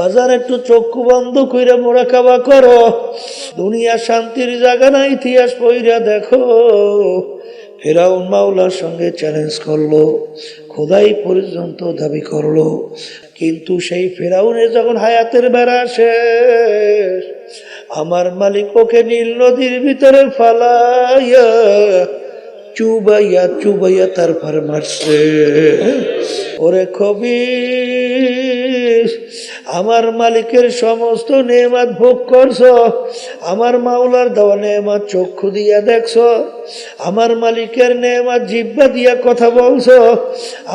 বাজার একটু চক্ষু বন্ধ কইরা মোরাকাবা করো, দুনিয়া শান্তির জায়গা না, ইতিহাস পইরা দেখো। ফেরাউন মাওলার সঙ্গে চ্যালেঞ্জ করলো, খোদাই পর্যন্ত দাবি করলো, কিন্তু সেই ফেরাউনের যখন হায়াতের বেড়া শেষ, আমার মালিক ওকে নীল নদীর ভিতরে ফালাইয়া চুবাইয়া চুবাইয়া তারপর মারছে। ওরে খবিস, আমার মালিকের সমস্ত নেয়ামত ভোগ করছো, আমার মাওলার দেওয়া নেয়ামত চক্ষু দিয়া দেখছো, আমার মালিকের নেয়ামত জিহ্বা দিয়া কথা বলছো,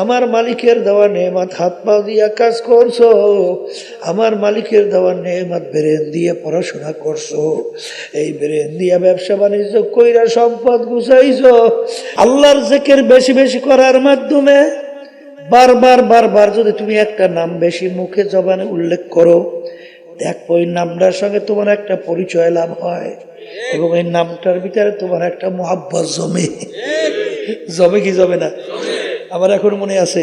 আমার মালিকের দেওয়া নেয়ামত হাত পা দিয়া কাজ করছো, আমার মালিকের দেওয়া নেয়ামত ব্রেন দিয়ে পড়াশোনা করছো, এই ব্রেন দিয়া ব্যবসা বাণিজ্য কইরা সম্পদ গুছাইছো। আল্লাহর জিকির বেশি বেশি করার মাধ্যমে বারবার বারবার যদি তুমি একটা নাম বেশি মুখে জবানে উল্লেখ করো, দেখো ওই নামটার সঙ্গে তোমার একটা পরিচয় লাভ হয় এবং এই নামটার ভিতরে তোমার একটা মোহাব্বত জমে। জমে কি জমে না? আমার এখন মনে আছে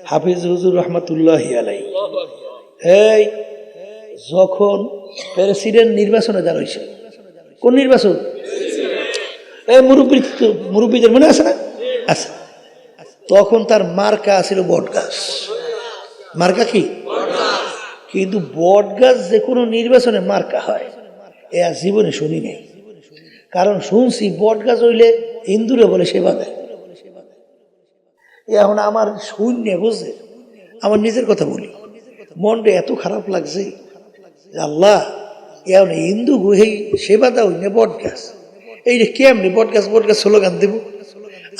হাফিজ হুজুর রহমাতুল্লাহি আলাইহি এই যখন প্রেসিডেন্ট নির্বাচনে দাঁড়াইছে, কোন নির্বাচন? এই মুরব্বীদের মনে আছে না? আচ্ছা, তখন তার মার্কা ছিল বট গাছ। মার্কা কি? কিন্তু বট গাছ যে কোনো নির্বাচনে মার্কা হয় এ আর জীবনে শুনি নাই। কারণ শুনছি বট গাছ হইলে হিন্দুরে বলে সেবা দেয়। এখন আমার শূন্য বুঝে আমার নিজের কথা বলি, মনটা এত খারাপ লাগছে, আল্লাহ এখন হিন্দু গুহেই সেবা দাও না বট গাছ, এই রে কেমনি বট গাছ বট গাছ স্লোগান দেব,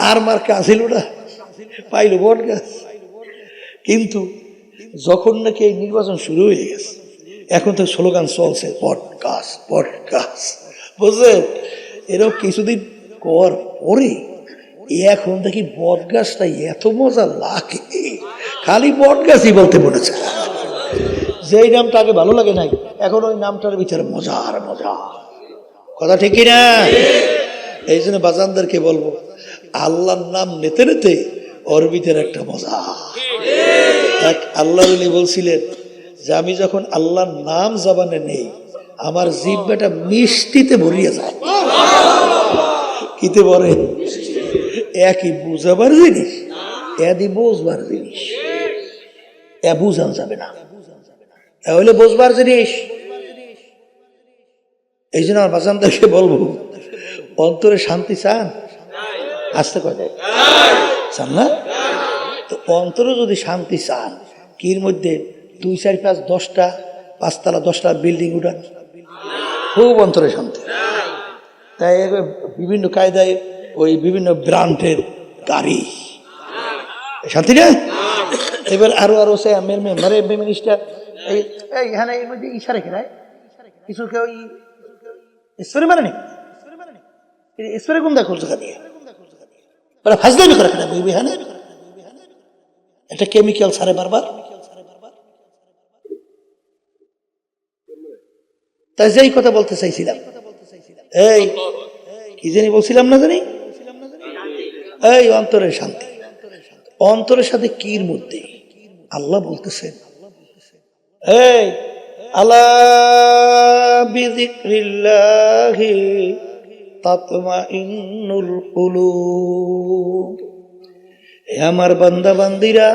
আর মার্কা আসিল না, পাইল বট গাছ। কিন্তু যখন নাকি এই নির্বাচন শুরু হয়ে গেছে, এখন তো স্লোগান চলছে বট গাছ বট গাছ, বুঝলেন? এরকম কিছুদিন পর পরে এখন দেখি বট গাছটা এত মজা লাগে, খালি বট গাছই বলতে মনে চায়। যেই নামটা আগে ভালো লাগে নাই, এখন ওই নামটার ভিতরে মজার মজা। কথা ঠিক না? এই জন্য বাজানদেরকে বলবো, আল্লাহর নাম নিতে নিতে ওর ভিতরে একটা মজা। এক আল্লাহ বলছিলেন যে আমি যখন আল্লাহর নাম জবানে নেই, আমার জিহ্বাটা মিষ্টিতে ভরিয়া যায়। কিতে বলে? একই বুঝাবার জিনিস, এদি বুঝবার জিনিস, এ বুঝান যাবে না, এ হইলে বুঝবার জিনিস। এই জন্য আমার বাজানদেরকে বলবো, অন্তরে শান্তি চান? আসতে কয় চান না? তো অন্তরে যদি শান্তি চান, কির মধ্যে 2, 4, 5, 10টা 5তলা 10টা বিল্ডিং উঠান, খুব অন্তরে শান্তি। তাই বিভিন্ন কায়দায় ওই বিভিন্ন ব্র্যান্ডের গাড়ি, শান্তি না? এবার আরো আরো সে মেম্বারে মিনিস্টার এইখানে এর মধ্যে ইশা রেখে দেয় কিছুকে, ওই স্প্রে মানে নেই, স্প্রে কোন দেখো জায়গা দিয়ে ওরা ফাজলামি করে কেনা বইবি, হ্যাঁ একটা কেমিক্যাল ছাড়ে বারবার। তাই যেই কথা বলতে চাইছিলাম, এই কি জানি বলছিলাম না জানি, এই অন্তরের শান্তি। অন্তরের সাথে কির মধ্যে আল্লাহ বলতেছেন, এই আলা বিযিকরিল্লাহি তাতমাইন্নুল কুলুব। হে আমার বান্দা বান্দিরা,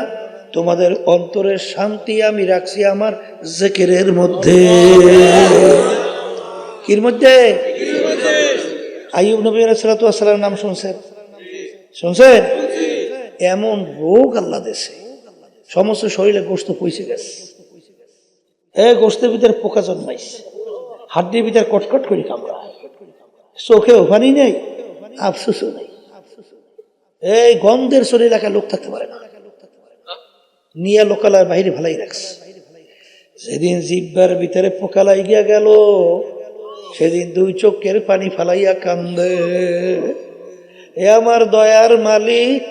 তোমাদের অন্তরের শান্তি আমি রাখছি আমার জিকিরের মধ্যে। কির মধ্যে? আইয়ুব নবী আলাইহিস সালাতু ওয়াস সালামের নাম শুনছেন? শুনছেন? এমন রোগ আল্লাহ দেশে, সমস্ত শরীরে গোশত পচে গেছে, গোশতের ভিতরে পোকা জন্মাইছে, হাড্ডির ভিতরে কটকট করে কামড়ায়, চোখেও পানি নেই, আফসোসও নেই, এই গন্ধের শরীর এলাকায় লোক থাকতে পারে না, নিয়ে লোকালয় বাহিরে ভালাই রাখছে। যেদিন জিহ্বার ভিতরে পোকা লাগিয়া গেল, সেদিন 2 চোখের পানি ফালাইয়া কান্দে, এ আমার দয়ার মালিক,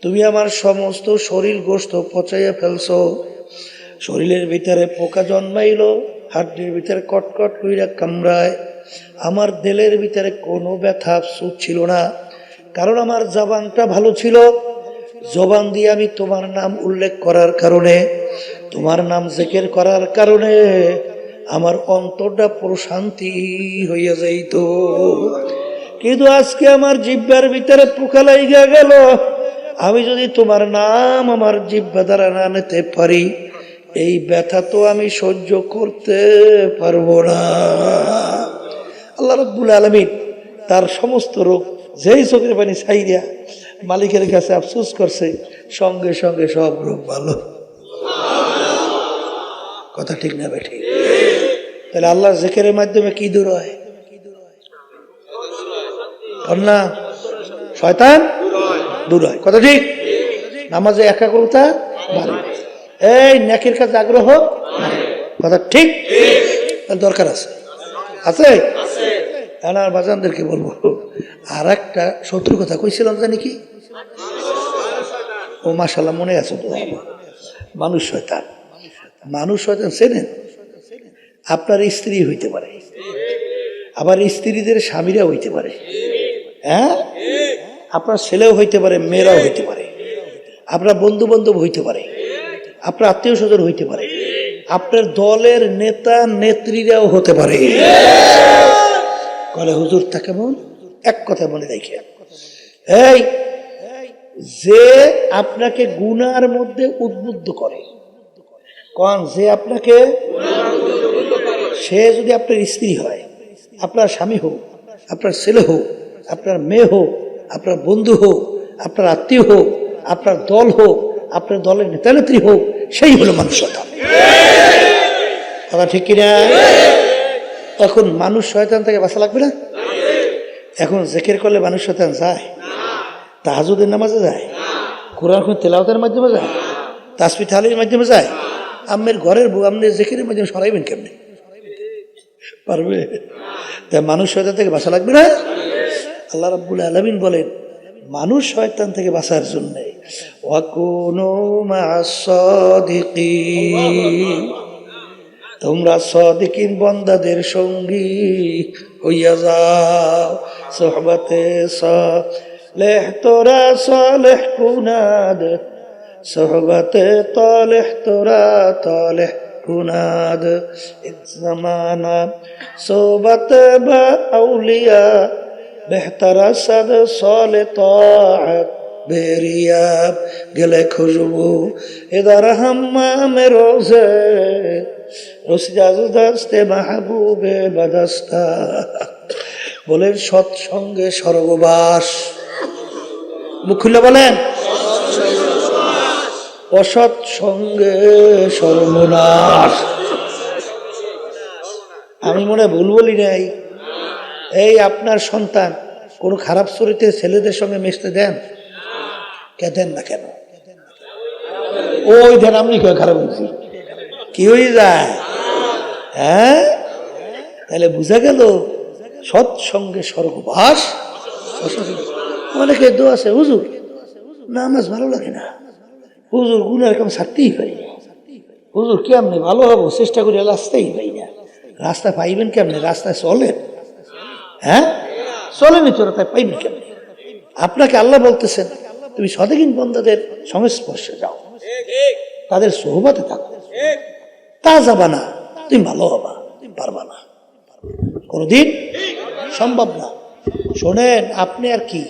তুমি আমার সমস্ত শরীর গোশত পচাইয়া ফেলছো, শরীরের ভিতরে পোকা জন্মাইল, হাড্ডির ভিতরে কটকট কইরা কামড়ায়, আমার দিলের ভিতরে কোনো ব্যথা আফসোস ছিল না, কারণ আমার জবানটা ভালো ছিল, জবান দিয়ে আমি তোমার নাম উল্লেখ করার কারণে, তোমার নাম জিকির করার কারণে আমার অন্তরটা প্রশান্তি হইয়া যাইত। কিন্তু আজকে আমার জিহ্বার ভিতরে পোকা লাইগা গেল। আমি যদি তোমার নাম আমার জিহ্বা দ্বারা না নিতে পারি, এই ব্যথা তো আমি সহ্য করতে পারবো না। আল্লাহ রাব্বুল আলামিন তার সমস্ত রোগ যেই চোখের পানি ছাইরিয়া মালিকের কাছে আফসোস করছে, সঙ্গে সঙ্গে সব রোগ ভালো। কথা ঠিক না বেঠিক? তাহলে আল্লাহর জিকিরের মাধ্যমে কি দূর হয়? না, শয়তান দূর হয়। কথা ঠিক? নামাজে একাগ্রতা বাড়ে, এই নেকির কাছে আগ্রহ। কথা ঠিক? দরকার আছে, আছে। আর বাজানদেরকে বলবো, আর একটা শত্রু কথা কইছিলাম জানি কি? ও মাশাআল্লাহ মনে আছে তো। মানুষ শয়তান, মানুষ শয়তান চেনেন? আপনার স্ত্রী হইতে পারে, আবার স্ত্রীদের স্বামীরা হইতে পারে, হ্যাঁ, আপনার ছেলেও হইতে পারে, মেয়েরাও হইতে পারে, আপনার বন্ধু বান্ধব হইতে পারে, আপনার আত্মীয় স্বজন হইতে পারে, আপনার দলের নেতা নেত্রীরাও হতে পারে। বলে হুজুর তা কেমন? এক কথা মনে রাখেন, এই যে আপনাকে গুনার মধ্যে উদ্বুদ্ধ করে, কোন যে আপনাকে, সে যদি আপনার স্ত্রী হয়, আপনার স্বামী হোক, আপনার ছেলে হোক, আপনার মেয়ে হোক, আপনার বন্ধু হোক, আপনার আত্মীয় হোক, আপনার দল হোক, আপনার দলের নেতা নেত্রী হোক, সেই হলো মানুষ শয়তান। কথা ঠিক কিনা? এখন মানুষ শয়তান থেকে বাঁচা লাগবে না? এখন জিকির করলে মানুষ শয়তান যায়? তাহাজ্জুদের নামাজে যায়? কোরআন তেলাওয়াতের মাধ্যমে যায়? তাসবিহ তাহলিলের মাধ্যমে যায়? আম্মের ঘরের বউ আপনি জিকিরের মাধ্যমে সরাইবেন কেমনে? পারবে? তাই মানুষ শয়তান থেকে বাঁচা লাগবে না? আল্লাহ রাব্বুল আলামিন বলেন, মানুষ শয়তান থেকে বাঁচার জন্য ওয়াকুনু মা'আস সাদিকিন, তোমরা সাদিকিন বান্দাদের সঙ্গী হইয়া যাও। সোহবতে সালেহ তোরা সালেহ কুনাদ, সোহবতে তালেহ তোরা তালেহ কুনাদ, জামানা সোহবত বা আউলিয়া বেহতর সদ সালে তাআত বেরিয়াব গেলে খুশবু ইদার হাম্মামে রোজে রসিদাস্তে মাহবুবে বাদাস্তা। বলেন সৎসঙ্গে স্বর্গবাস। মুখ খুলে বলেন, অসৎ সঙ্গে সর্বনাশ। আমি মনে ভুল বলি নাই? এই আপনার সন্তান কোনো খারাপ চরিত্রের ছেলেদের সঙ্গে মিশতে দেন? কে দেন না কেন? ওই দেন, আপনি কেউ খারাপ বলছি কি হয়ে যায়? হ্যাঁ, তাহলে বুঝা গেল সৎসঙ্গে স্বর্গবাস। অনেকে দোয়া আছে, হুজুর নামাজ ভালো লাগে না, হুজুর গুনার কাম ছাড়তেই পারি না, হুজুর কেমনে ভালো হবো, চেষ্টা করি রাস্তাই পাই না। রাস্তা পাইবেন কেমনে? রাস্তায় চলেন, হ্যাঁ চলেনি তোরা, তাই পাইবেন কেমনে? আপনাকে আল্লাহ বলতেছেন তুমি সাদিকিন বান্দাদের সংস্পর্শে যাও, তাদের সোহবতে থাকো, তা যাবা না তুমি ভালো হবা, তুমি পারবা না, কোনদিন সম্ভব না। শোনেন, আপনি আর কি,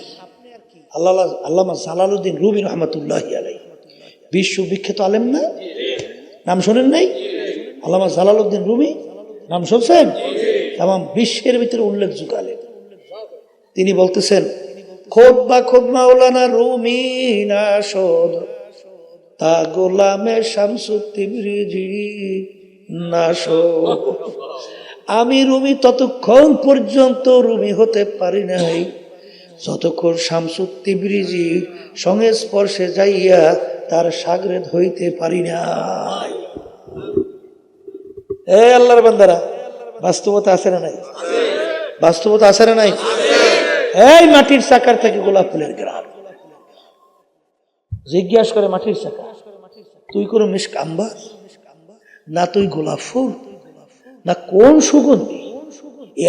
আল্লামা জালালউদ্দিন রুমি রহমতুল্লাহি আলাইহি বিশ্ববিখ্যাত আলেম না? নাম শোনেন নাই? আল্লামা জালালউদ্দিন রুমি নাম শুনছেন? তামাম বিশ্বের ভিতরে উল্লেখযোগ্য আলেম। তিনি বলতেছেন, খোদ বা খোদ মাওলানা রুমি না শোধ, তা গোলামে শামসুত তিবরিজি না শোধ। আমি রুমি ততক্ষণ পর্যন্ত রুমি হতে পারি নাই যতক্ষণ শামসুত তিবরিজি সংস্পর্শে যাইয়া তার সাগরেদ হইতে পারি নাই। এই আল্লাহর বান্দারা, বাস্তবতা আছে না নাই? বাস্তবতা আছে না নাই? এই মাটির চাকার থেকে গোলাপ ফুলের গ্রাম। জিজ্ঞাসা করে মাটির চাকা, তুই কোন মিসকাম্বা না, তুই গোলাপ ফুল না, কোন সুগন্ধি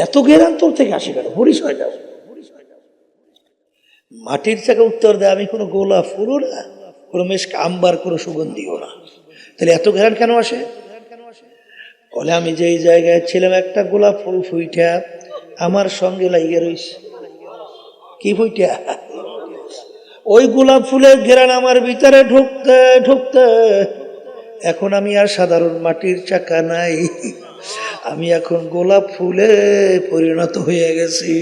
এত গেরান তোর থেকে আসে কেন? পরিচয় দাও। মাটির চাকা উত্তর দেয়, আমি কোনো গোলাপ ফুলও না, কোনো মেশক আম্বার, কোনো সুগন্ধিও না। তাহলে এত ঘ্রাণ কেন আসে? বলে আমি যেই জায়গায় ছিলাম একটা গোলাপ ফুল ফুইটা আমার সঙ্গে লাগিয়ে রইছে। কি ফুইটা? ওই গোলাপ ফুলের ঘ্রাণ আমার ভিতরে ঢুকতে ঢুকতে এখন আমি আর সাধারণ মাটির চাকা নাই, আমি এখন গোলাপ ফুলে পরিণত হয়ে গেছি।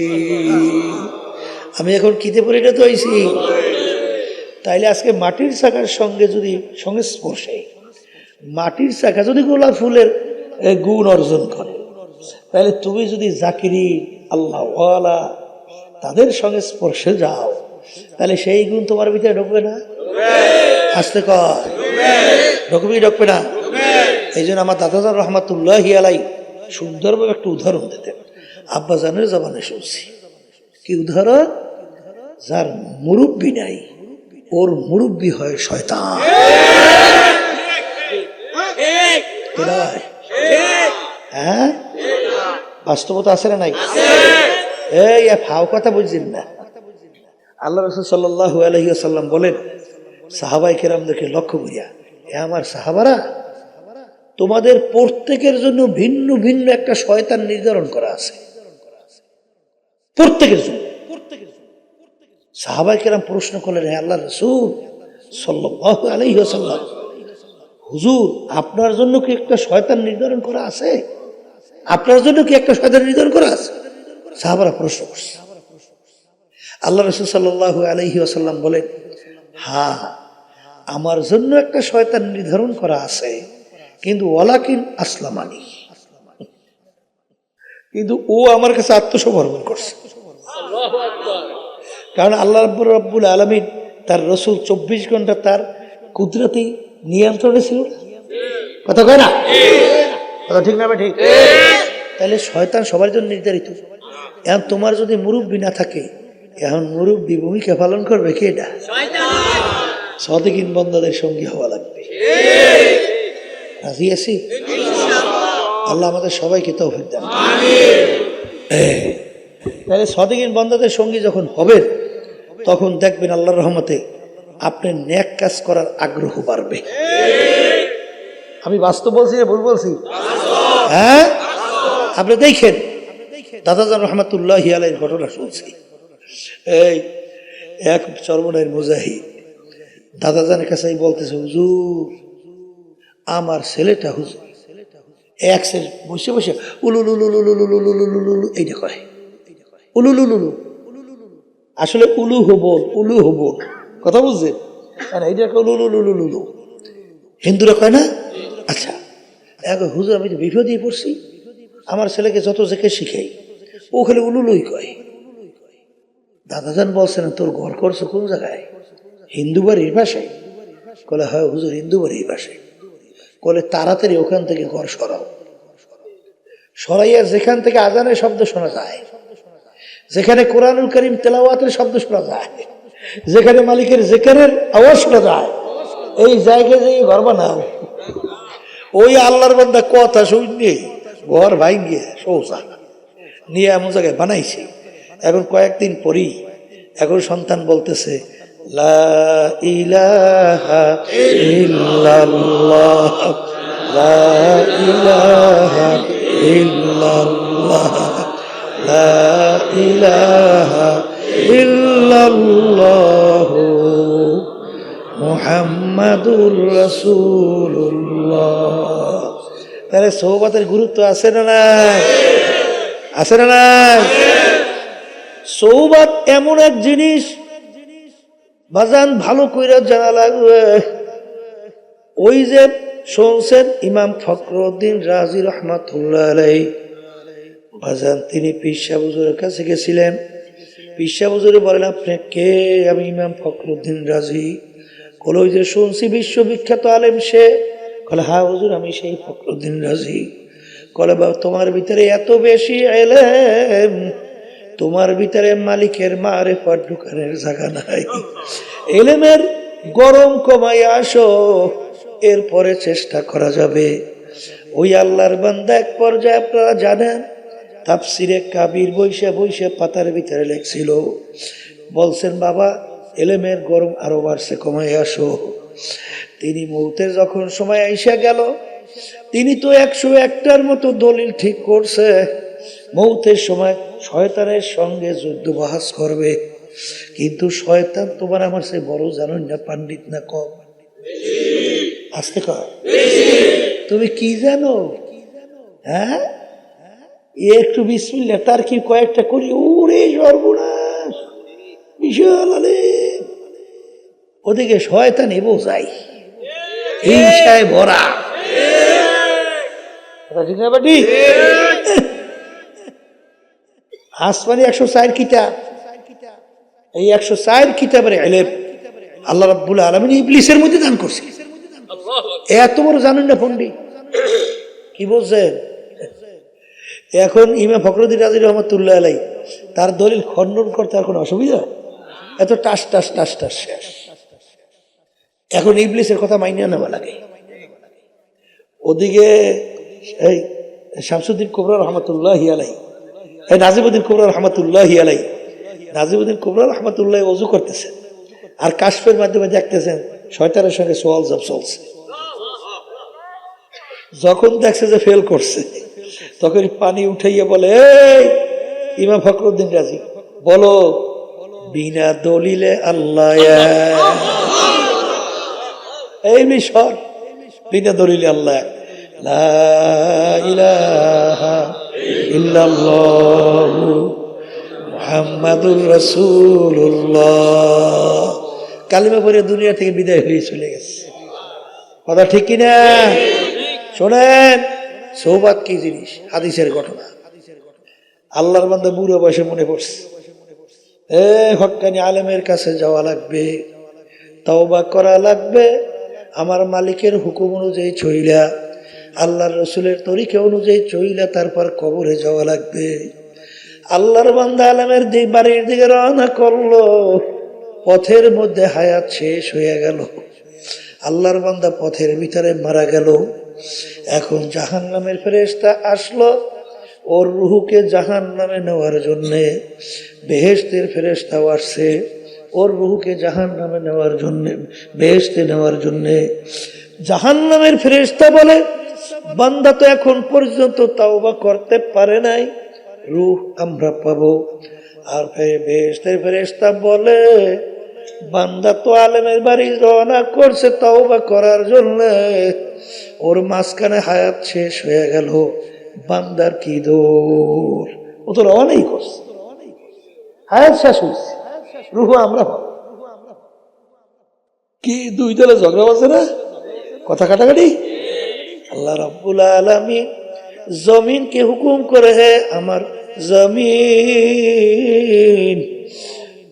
আমি এখন কিতে পরিণত হয়েছি? তাইলে আজকে মাটির চাকার সঙ্গে যদি সংস্পর্শে মাটির চাকা যদি গোলাপ ফুলের গুণ অর্জন করে, তাহলে তুমি যদি জাকিরি আল্লাহ ওয়ালা তাদের সংস্পর্শে যাও, তাহলে সেই গুণ তোমার ভিতরে ঢুকবে না? আসতে কর ঢুকবেই, ঢুকবে না? এই জন্য আমার দাদাজান রহমাতুল্লাহি আলাই সুন্দরভাবে একটা উদাহরণ দিতেন। আব্বাজানের জবানে শুনছি। কি উদাহরণ? যার মুরব্বী নাই ওর মুরব্বী হয় শয়তান। হ্যাঁ, বাস্তবতা আছে না নাই? এই ফাও কথা বুঝছেন না। আল্লাহ রাসূল সাল্লাল্লাহু আলাইহি ওয়াসাল্লাম বলেন সাহাবায়ে কেরামদেরকে লক্ষ্য করিয়া, এ আমার সাহাবারা, তোমাদের প্রত্যেকের জন্য ভিন্ন ভিন্ন একটা শয়তান নির্ধারণ করা আছে, প্রত্যেকের জন্য। সাহাবায়ে কেরাম প্রশ্ন করলেন, হে আল্লাহর রাসূল সাল্লাল্লাহু আলাইহি ওয়াসাল্লাম, হুজুর আপনার জন্য কি একটা শয়তান নির্ধারণ করা আছে? আপনার জন্য কি একটা শয়তান নির্ধারণ করা আছে? সাহাবারা প্রশ্ন করছে। আল্লাহ রাসূল সাল্লাল্লাহু আলাইহি ওয়াসাল্লাম বলেন, হ্যাঁ আমার জন্য একটা শয়তান নির্ধারণ করা আছে, কিন্তু ওয়ালাকিন আসলামানি, কিন্তু ও আমার কাছে আত্মসমর্পণ করছে। কারণ আল্লাহ রাব্বুল আলামিন তার রাসূল 24 ঘন্টা তার কুদরতি নিয়ন্ত্রণে ছিল। কথা কয় না? কথা ঠিক না? ঠিক। তাহলে শয়তান সবার জন্য নির্ধারিত। এখন তোমার যদি মুরব্বী না থাকে, এখন মুরব্বী ভূমিকা পালন করবে কে? এটা সাদিকিন বান্দাদের সঙ্গী হওয়া লাগবে। রাজি আছি? আল্লাহ আমাদের সবাইকে তৌফিক দান। তাহলে সাদিকিন বান্দাদের সঙ্গী যখন হবেন, তখন দেখবেন আল্লাহর রহমতে আপনার নেক কাজ করার আগ্রহ বাড়বে। আমি বাস্তব বলছি না ভুল বলছি? হ্যাঁ, আপনি দেখেন দাদাজান রহমাতুল্লাহি আলাইহির ঘটনা শুনছি। এই এক চরমনাইয়ের মুজাহিদ দাদাজানের কাছে বলতেছে, হুজুর আমার ছেলেটা, হুজুর এক বসে বসে উলুলুলুলুলুলুলুলুলুলুলু এইটা কয়, উলুলুলুলু। আসলে উলু হব কথা বুঝছেন? এইটা উলুলুলুলুলু হিন্দুরা কয় না? আচ্ছা এখন হুজুর আমি তো বিপদেই পড়ছি, আমার ছেলেকে যত জেকে শিখাই ও খালি উলুলুই কয়। দাদাজান বলছে, না তোর ঘর করছো কোন জায়গায়? হিন্দু বাড়ির পাশে? বলে হয় হুজুর হিন্দু বাড়ির পাশে। বলে তাড়াতাড়ি ওখান থেকে ঘর সরাও, সরাইয়া যেখান থেকে আজানের শব্দ শোনা যায়, যেখানে কোরআনুল কারীম তেলাওয়াতের শব্দ শোনা যায়, যেখানে মালিকের জিকিরের আওয়াজ শোনা যায়, এই জায়গায় যে ঘর বানাও। ওই আল্লাহর বান্দা কথা শুনে ঘর ভাঙ্গিয়ে শৌচা নিয়ে এমন জায়গায় বানাইছে। এখন কয়েকদিন পরই এখন সন্তান বলতেছে, লা ইলাহা ইল্লাল্লাহ, লা ইলাহা ইল্লাল্লাহ, লা ইলাহা ইল্লাল্লাহ মুহাম্মাদুর রাসূলুল্লাহ। তাহলে সোহবতের গুরুত্ব আছে না নাই? আছে না নাই? সোহবত এমন এক জিনিস বাজান ভালো কইরা জানা লাগবে। ওই যে শুনছেন ইমাম ফখরুদ্দিন রাজি রহমাতুল্লাহ আলাইহি বাজান, তিনি পীর সাহেব হুজুরের কাছে গেছিলেন। পীর সাহেব হুজুরে বলেন, আপনি কে? আমি ইমাম ফখরুদ্দিন রাজি। বলে ওই যে শুনছি বিশ্ববিখ্যাত আলেম সে। বলে হ্যাঁ হুজুর আমি সেই ফখরুদ্দিন রাজি। বলে বাবা তোমার ভিতরে এত বেশি এলেম, তোমার ভিতরে মালিকের মারিফত ঢুকানোর জায়গা নাই। এলেমের গরম কমাই আসো, এরপরে চেষ্টা করা যাবে। ওই আল্লাহর বান্দা এক পর্যায়ে আপনারা জানেন তাফসিরে কাবির বইসা বইসা পাতার ভিতরে লেখছিল, বলছেন বাবা এলেমের গরম আরো বাড়ছে, কমাই আসো। তিনি মৌতের যখন সময় আইসা গেল, তিনি তো 101টার মতো দলিল ঠিক করছে মৌতের সময় শয়তানের সঙ্গে যুদ্ধ বাহাস করবে, কিন্তু শয়তান তোমার আমার সে বড় জানুন না, পাণ্ডিত না কম? আসতে কয় তুমি কি জানো? হ্যাঁ, একটু বিসমিল্লাহ তার কি কয়েকটা করি, ওরে সর্বনাশ বিশাল আলেম। ওদিকে শয়তান বোঝাই হিংসায় ভরা, ঠিক না বাটি? আসমানি 104 কিতাব, এই 104 কিতাবের ইলম আল্লাহ রাব্বুল আলামিন ইবলিসের মধ্যে দান করছে। এত বড় জানেন না পণ্ডিত, কি বলছেন? এখন ইমাম ফখরুদ্দীন রাজি রহমাতুল্লাহ আলাইহি তার দলিল খণ্ডন করতে আর কোনো অসুবিধা? এত টাস টাস টাস টাস শেষ। এখন ইবলিসের কথা মাইনা নেওয়া লাগে। ওদিকে এই শামসুদ্দিন কুবরা রহমাতুল্লাহি আলাইহি, এই নাজিমউদ্দিন কুবরা রহমাতুল্লাহি আলাইহি, নাজিমউদ্দিন কুবরা রহমাতুল্লাহি ওযু করতেছেন আর কাশফের মাধ্যমে দেখতেছেন শয়তানের সঙ্গে সোয়াল জব চলছে। যখন দেখছে যে ফেল করছে, তখন পানি উঠাইয়া বলে, এই ইমাম ফখরুদ্দিন রাজি বলো, বিনা দলিলে আল্লাহ, এই মিশর বিনা দলিলে আল্লাহ, লা ইলাহা ইল্লাল্লাহু মুহাম্মাদুর রাসূলুল্লাহ। কালিমা পড়ে দুনিয়া থেকে বিদায় হয়ে চলে গেছে। কথা ঠিক কিনা? শোনেন, সৌবাত কি জিনিস? হাদিসের ঘটনা। আল্লাহর বান্দা বুড়ো বয়সে মনে পড়ছে, হক্কানি আলেমের কাছে যাওয়া লাগবে, তওবা করা লাগবে, আমার মালিকের হুকুম অনুযায়ী চইলা, আল্লাহর রসুলের তরিকা অনুযায়ী চইলা তারপর কবরে যাওয়া লাগবে। আল্লাহর বান্দা আলেমের বাড়ির দিকে রওনা করলো, পথের মধ্যে হায়াত শেষ হয়ে গেল। আল্লাহর বান্দা পথের ভিতরে মারা গেল। এখন জাহান্নামের ফেরেশতা আসলো ওর রুহুকে জাহান্নামে নেওয়ার জন্যে। বেহেশতের ফেরেশতাও আসছে ওর রুহুকে জাহান্নামে নেওয়ার জন্যে, বেহেশতে নেওয়ার জন্যে। জাহান্নামের ফেরেশতা বলে, বান্দা তো এখন পর্যন্ত তাওবা করতে পারে নাই, রূহ আমরা পাবো। আর বেহেশতের ফেরেশতা বলে, বান্দা তো আলেমের বাড়ি রওনা করছে তাওবা করার জন্য, ওর মাঝখানে হায়াত শেষ হয়ে গেল, বান্দার কি দোষ? ও তো রওনাই করছে, হায়াত শেষ হয়েছে, রূহ আমরা পাবো। কি দুই দলে ঝগড়া আছে না, কথা কাটাকাটি? আল্লাহ রাব্বুল আলামিন জমিনকে হুকুম করে, হে আমার জমিন,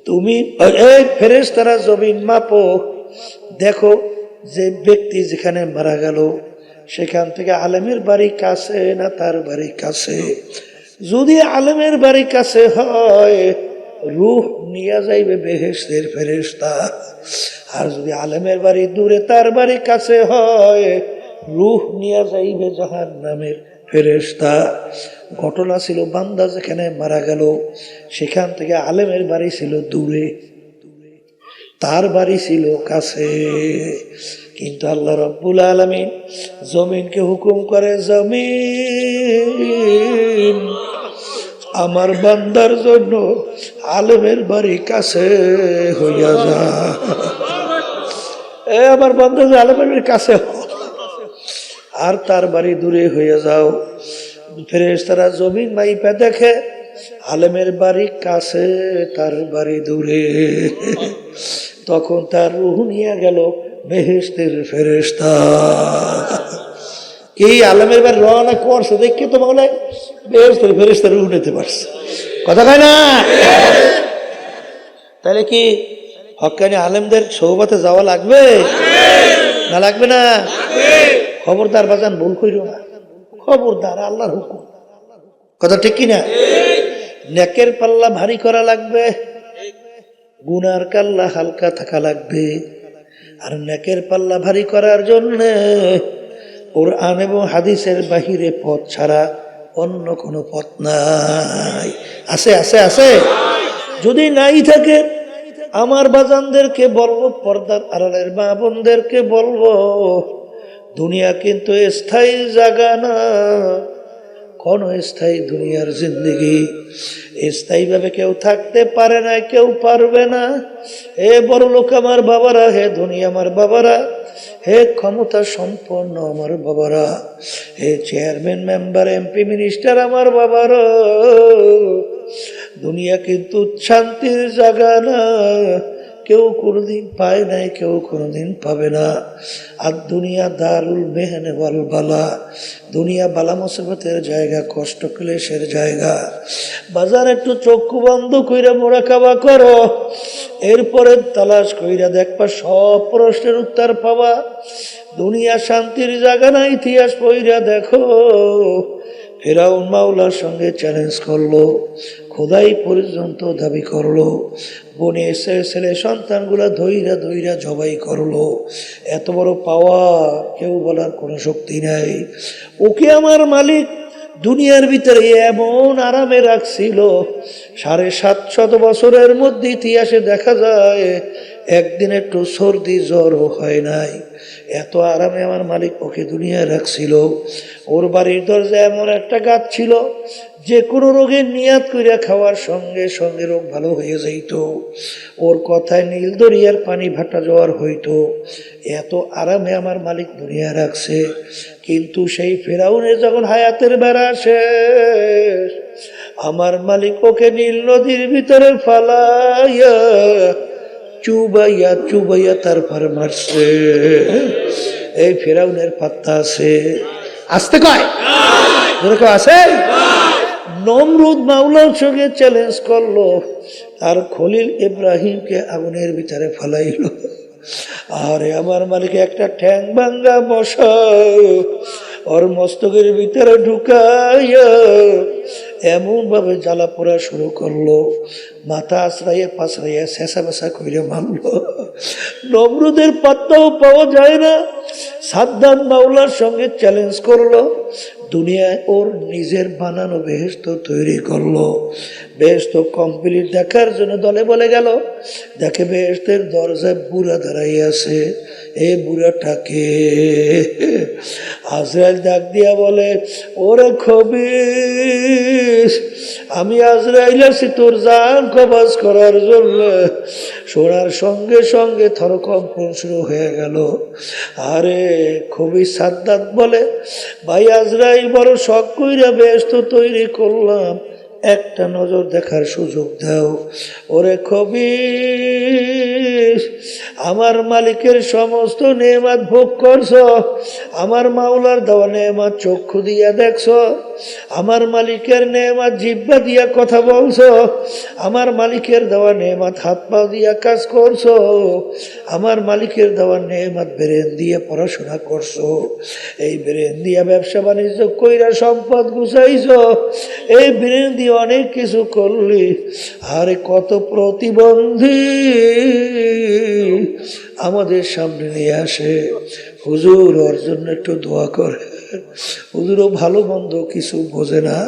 তুমি এই ফেরেশতারা জমিন মাপো, দেখো যে ব্যক্তি যেখানে মারা গেল সেখান থেকে আলেমের বাড়ি কাছে না তার বাড়ি কাছে। যদি আলেমের বাড়ি কাছে হয়, রূহ নিয়ে যাইবে বেহেশতের ফেরেশতা, আর যদি আলেমের বাড়ি দূরে তার বাড়ি কাছে হয়, রূহ নিয়ে যাইবে জাহান্নামের ফেরেশতা। ঘটনা ছিল, বান্দা যেখানে মারা গেল সেখান থেকে আলেমের বাড়ি ছিল দূরে, তার বাড়ি ছিল কাছে। কিন্তু আল্লাহ রাব্বুল আলামিন জমিনকে হুকুম করে, জমিন আমার বান্দার জন্য আলেমের বাড়ি কাছে হইয়া যা, আমার বান্দা যে আলেমের বাড়ির কাছে আর তার বাড়ি দূরে হয়ে যাও। ফেরেশতারা জমিন মাইপা দেখে আলেমের বাড়ি কাছে তার বাড়ি দূরে, তখন তার রূহ নিয়ে গেল বেহেশতের ফেরেশতা। এই আলেমের বাড়ি রওনা করছে দেখে তো বলে বেহেশতের ফেরেশতা রূহ নিতে পারছে, কথা কয় না? তাহলে কি হক্কানি আলেমদের সৌবতে যাওয়া লাগবে না লাগবে না? খবরদার বাজান, ভুল কইরো না, খবরদার, আল্লাহর হুকুম, কথা ঠিক কিনা? নেকের পাল্লা ভারী করা লাগবে, গুনার কাল্লা হালকা থাকা লাগবে। আর নেকের পাল্লা ভারী করার জন্য কুরআন এবং হাদিসের বাহিরে পথ ছাড়া অন্য কোনো পথ নাই। আছে আছে আছে, যদি নাই থাকে আমার বাজানদেরকে বলবো, পর্দার আড়ালের মা বোনদেরকে বলবো, দুনিয়া কিন্তু স্থায়ী জায়গা না। কোন স্থায়ী দুনিয়ার জিন্দগি স্থায়ীভাবে কেউ থাকতে পারে না, কেউ পারবে না। হে বড় লোক আমার বাবারা, হে দুনিয়া আমার বাবারা, হে ক্ষমতা সম্পন্ন আমার বাবারা, হে চেয়ারম্যান, মেম্বার, এমপি, মিনিস্টার আমার বাবারা, দুনিয়া কিন্তু শান্তির জায়গা না। কেউ কোনোদিন পায় নাই, কেউ কোনোদিন পাবে না। আর দুনিয়া দারুল মেহনে ওয়াল বালা, দুনিয়া বালা মুসিবতের জায়গা, কষ্ট ক্লেশের জায়গা। বাজার একটু চক্ষু বন্ধ কইরা মোরাকাবা করো, এরপরে তালাশ কইরা দেখবা সব প্রশ্নের উত্তর পাবা। দুনিয়া শান্তির জায়গা না, ইতিহাস পইরা দেখো। ফিরাউন মাওলার সঙ্গে চ্যালেঞ্জ করলো, খোদাই পর্যন্ত দাবি করলো, বনে ছেলে সন্তানগুলা ধৈরা ধৈরা জবাই করলো। এত বড় পাওয়া কেউ বলার কোনো শক্তি নাই। ওকে আমার মালিক দুনিয়ার ভিতরে এমন আরামে রাখছিল, 750 বছরের মধ্যে ইতিহাসে দেখা যায় একদিন একটু সর্দি জ্বরও হয় নাই। এত আরামে আমার মালিক ওকে দুনিয়ায় রাখছিল। ওর বাড়ির দরজায় এমন একটা গাছ ছিল, যে কোনো রোগের নিয়াত কইরা খাওয়ার সঙ্গে সঙ্গে রোগ ভালো হয়ে যাইত। ওর কথায় নীল দরিয়ার পানি ভাটা জ্বর হইতো। এত আরামে আমার মালিক দুনিয়া রাখছে। কিন্তু সেই ফেরাউনের যখন হায়াতের বেড়া শেষ, আমার মালিক ওকে নীল নদীর ভিতরে ফালাইয়া চুবাইয়া চুবাইয়া তারপর মারছে। এই ফেরাউনের পাত্তা আছে? আসতে কয় আছে। নমরুদ মাওলার সঙ্গে চ্যালেঞ্জ করলো, আর খলিল ইব্রাহিমকে আগুনের ভিতরে ফেলাইল। আরে আমার মালিক একটা ঠ্যাং ভাঙ্গা মশা ওর মস্তকের ভিতরে ঢুকাইয়া এমন ভাবে জ্বালা পোড়া শুরু করলো, মাথা আশ্রাইয়া পাশরাইয়া শেষা বেসা করে মারল। নমরুদের পাত্তাও পাওয়া যায় না। সাদ্দাম মাওলার সঙ্গে চ্যালেঞ্জ করলো, দুনিয়ায় ওর নিজের বানানো বেহেশত তৈরি করলো। বেহেশত কমপ্লিট দেখার জন্য দলে বলে গেল, দেখে বেহেশতের দরজায় বুড়া দাঁড়াই আছে। এই বুড়াটাকে আজরাইল ডাক দিয়া বলে, ওরে খবিস, আমি আজরাইল আছি তোর জান কবজ করার জন্য। শোনার সঙ্গে সঙ্গে থরকম্পন শুরু হয়ে গেল। আরে খবিস সাদ্দাত বলে, ভাই আজরাইল বড় শখ কইরা বেহেশত তৈরি করলাম, একটা নজর দেখার সুযোগ দাও। ওরে খবিস, আমার মালিকের সমস্ত নেয়ামত ভোগ করছো, আমার মাওলার দেওয়া নেয়ামত চক্ষু দিয়া দেখছো, আমার মালিকের নেয়ামত জিহ্বা দিয়া কথা বলছো, আমার মালিকের দেওয়া নেয়ামত হাত পা দিয়া কাজ করছো, আমার মালিকের দেওয়া নেয়ামত ব্রেন দিয়ে পড়াশোনা করছো, এই ব্রেন দিয়া ব্যবসা বাণিজ্য কইরা সম্পদ গুছাইছো, এই ব্রেন দিয়ে অনেক কিছু করলি। আরে কত প্রতিবন্ধী আমাদের সামনে নিয়ে আসে, হুজুর ওর জন্য একটু দোয়া করে। হুজুরও ভালো মন্দ কিছু বোঝে না।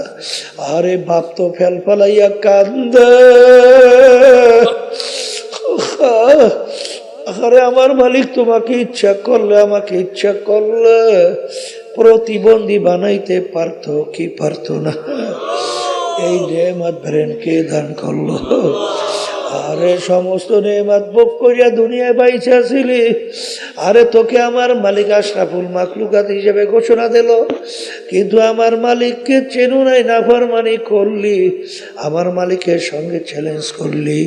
আরে বাপ তো ফেল ফেলাইয়া কান্দে। আরে আমার মালিক তোমাকে ইচ্ছা করলে, আমাকে ইচ্ছা করলে প্রতিবন্ধী বানাইতে পারতো কি পারতো না? এই নেয়ামত ব্রেনকে দান করলো। আরে সমস্ত নেয়ামত ভোগ করিয়া দুনিয়ায় বাইচা ছিলি। আরে তোকে আমার মালিক আশরাফুল মাখলুকাত হিসেবে ঘোষণা দিল, কিন্তু আমার মালিককে চেনো নাই, নাফরমানি করলি, আমার মালিকের সঙ্গে চ্যালেঞ্জ করলি।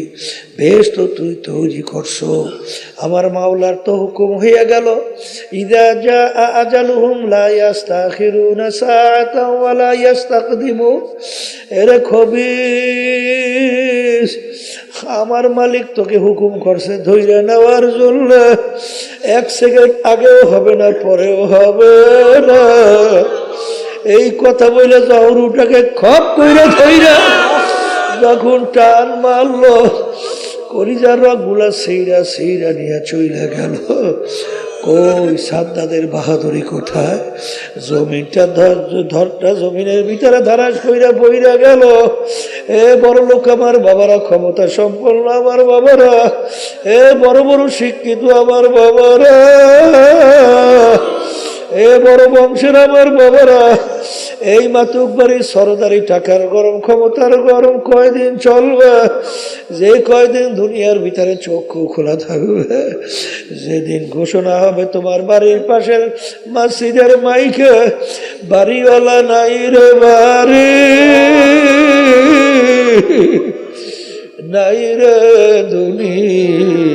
বেশ তো তুই তৈরি করছো, আমার মাওলার তো হুকুম হইয়া গেল, ইদা জা আজালুহুম লা ইস্তাখিরুনা সাআতাও ওয়া লা ইস্তাকদিমুন। এরে খবিস, আমার মালিক তোকে হুকুম করছে ধৈর্য নেওয়ার জন্য, 1 সেকেন্ড আগেও হবে না, পরেও হবে না। এই কথা বলে জহরুটাকে খপ কইরা ধৈর্য যখন টান মারলো, কলিজার রগগুলা সেইরা সেইরা নিয়ে চইলা গেল। কই সাদ্দাদের বাহাদুরি কোথায়? জমিনটা ধরটা জমিনের ভিতরে ধারাস কইরা বইরা গেল। এ বড় লোক আমার বাবারা, ক্ষমতা সম্পন্ন আমার বাবারা, এ বড় বড় শিক্ষিত আমার বাবারা, এ বড় বংশের আমার বাবারা, এই মাতুক বাড়ির সরদারি টাকার গরম, ক্ষমতার গরম কয়দিন চলবে? যে কয়দিন দুনিয়ার ভিতরে চক্ষু খোলা থাকবে, যেদিন ঘোষণা হবে তোমার বাড়ির পাশের মসজিদের মাইকে, বাড়িওয়ালা নাই রে বাড়ি, নাই রে দুনিয়াতে।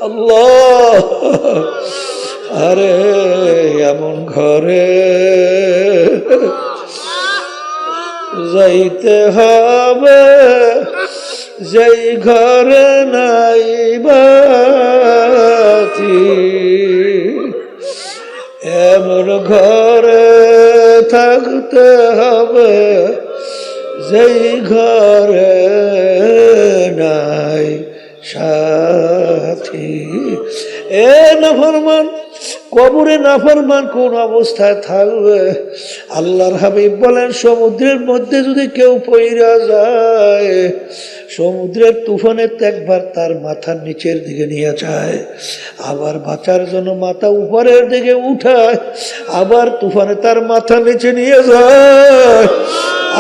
আল্লাহ, আরে এমন ঘরে যাইতে হবে যেই ঘরে নাই বাতি, এমন ঘরে থাকতে হবে যেই ঘরে নাই সাথী। এ নাফরমান, কবরে নাফরমান কোন অবস্থায় থাকবে? আল্লাহর হাবিব বলেন, সমুদ্রের মধ্যে যদি কেউ পইরা যায়, সমুদ্রের তুফানে একবার তার মাথার নিচের দিকে নিয়ে যায়, আবার বাঁচার জন্য মাথা উপরের দিকে উঠায়, আবার তুফানে তার মাথা নিচে নিয়ে যায়,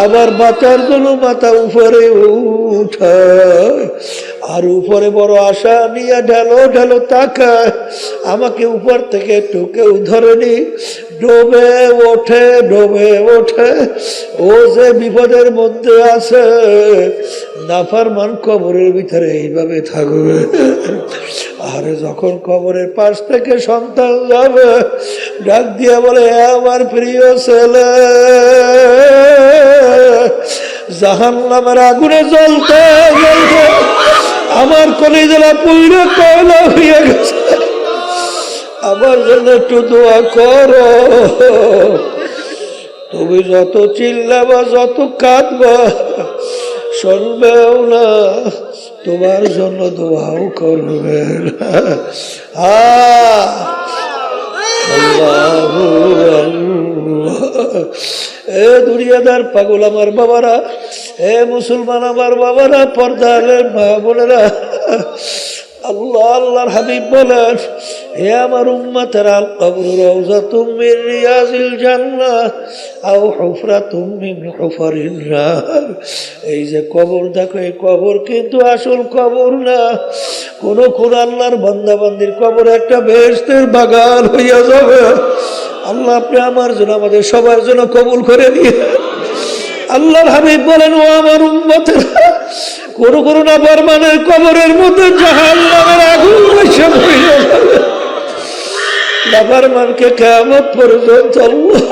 আবার বাঁচার জন্য মাথা উপরে উঠায়, আর উপরে বড় আশা নিয়ে ঢালো ঢালো তাকায়, আমাকে উপর থেকে একটু কেউ ধরেনি, ডোবে ওঠে ডোবে ওঠে। ও যে বিপদের মধ্যে আছে, নাফরমান কবরের ভিতরে এইভাবে থাকবে। আর যখন কবরের পাশ থেকে সন্তান যাবে, ডাক দিয়া বলে, আমার প্রিয় ছেলে, জাহান্নামের আগুনে জ্বলতে জ্বলতে আমার কলিজাটা পুরো কয়লা হয়ে গেছে, আমার জন্য একটু দোয়া করো। তুমি যত চিল্লাবা, যত কাঁদবা, শুনবেও না, তোমার জন্য দোয়াও করবে। এ দুনিয়াদার পাগল আমার বাবারা, এ মুসলমান আমার বাবারা, পর্দার মা বোনেরা, আল্লাহ আল্লাহর হাবিব বলেন, হে আমার উম্মতেরা, কবরু রাউযাতুম মিন রিয়াজিল জান্নাহ আও হুফরাতুম মিন হুফারিন নার। এই যে কবর দেখো, এই কবর কিন্তু আসল কবর না। কোন কোন আল্লাহর বান্দা বান্দির কবর একটা বেহেশতের বাগান হইয়া যাবে। আল্লাহ আপনি আমার জন্য, আমাদের সবার জন্য কবুল করে দিয়ে। আল্লাহর হাবিব বলেন, ও আমার উম্মতেরা, কোন কোন নাফরমানের কবরের মধ্যে জাহান্নামের আগুন এসে পড়ে যাবে। নাফরমানকে কিয়ামত পর্যন্ত আল্লাহ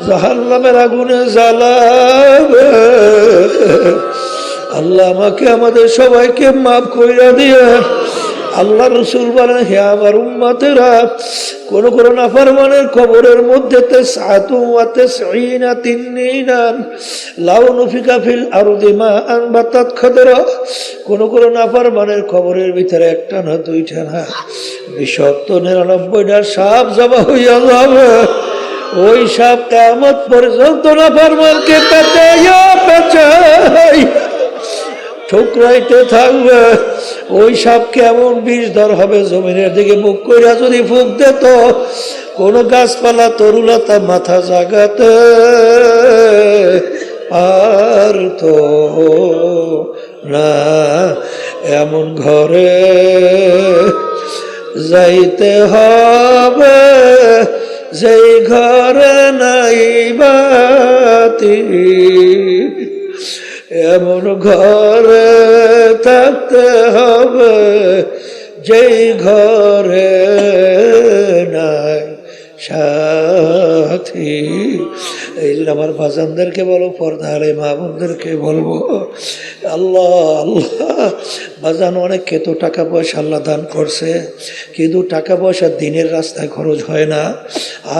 জাহান্নামের আগুনে জ্বালাবে। আল্লাহ আমাকে আমাদের সবাইকে মাফ কইরা দিয়ে। আল্লাহ রসুল বলেন, হে আমার উম্মতেরা, কোন কোন নাফরমানের কবরের মধ্যে কোন কোন নাফরমানের কবরের ভিতরে একটা না দুইটা না 99টা সাপ জবা হইয়া যাবে। ওই সাপ কিয়ামত পর্যন্ত নাফরমানকে পেঁচাইয়া ঠুকরাইতে থাকবে। ওই সাপ কেমন বিষধর হবে, জমিনের দিকে মুখ কইরা যদি ফুঁক দিত, কোন গাছপালা তরুলতা মাথা জাগাতে পারত না। এমন ঘরে যাইতে হবে যেই ঘরে নাই বাতি, এমন ঘরে থাকতে হবে যেই ঘরে নাই সাথী। এই জন্য আমার বাজানদেরকে বলো, পর্দারে মা বোনদেরকে বলবো, আল্লাহ আল্লাহ, বাজান অনেককে তো টাকা পয়সা আল্লাহ দান করছে, কিন্তু টাকা পয়সা দিনের রাস্তায় খরচ হয় না,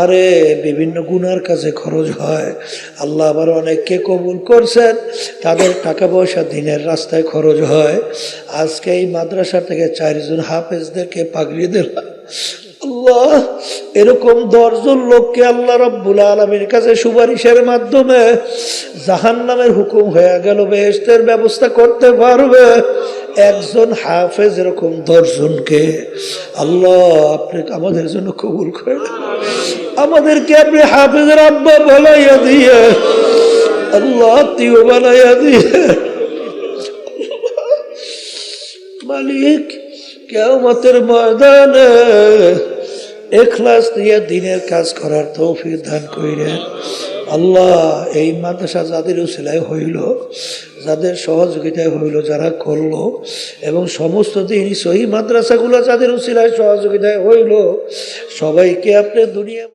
আরে বিভিন্ন গুনার কাজে খরচ হয়। আল্লাহ আবার অনেককে কবুল করছেন, তাদের টাকা পয়সা দিনের রাস্তায় খরচ হয়। আজকে এই মাদ্রাসা থেকে 4 জন হাফেজদেরকে পাগড়ি দিলাম। আল্লাহ, এরকম 10 জন লোককে আল্লাহ রাব্বুল আলামিনের কাছে সুপারিশের মাধ্যমে জাহান্নামের হুকুম হয়ে গেল বেহেশতের ব্যবস্থা করতে পারবে। একজন হাফেজ এরকম 10 জনকে আল্লাহ আপনি আমাদের জন্য কবুল করেন। আমাদেরকে আপনি হাফেজের আব্বা বানাইয়া দিয়ে, আল্লাহ আত্মীয় বানাইয়া দিয়ে, মালিক কিয়ামতের ময়দানে ইখলাস দিয়ে দিনের কাজ করার তৌফিক দান কইরেন। আল্লাহ, এই মাদ্রাসা যাদের উসিলায় হইল, যাদের সহযোগিতায় হইল, যারা করলো, এবং সমস্ত দিনই সহি মাদ্রাসাগুলো যাদের উসিলায় সহযোগিতায় হইল, সবাইকে আপনি দুনিয়া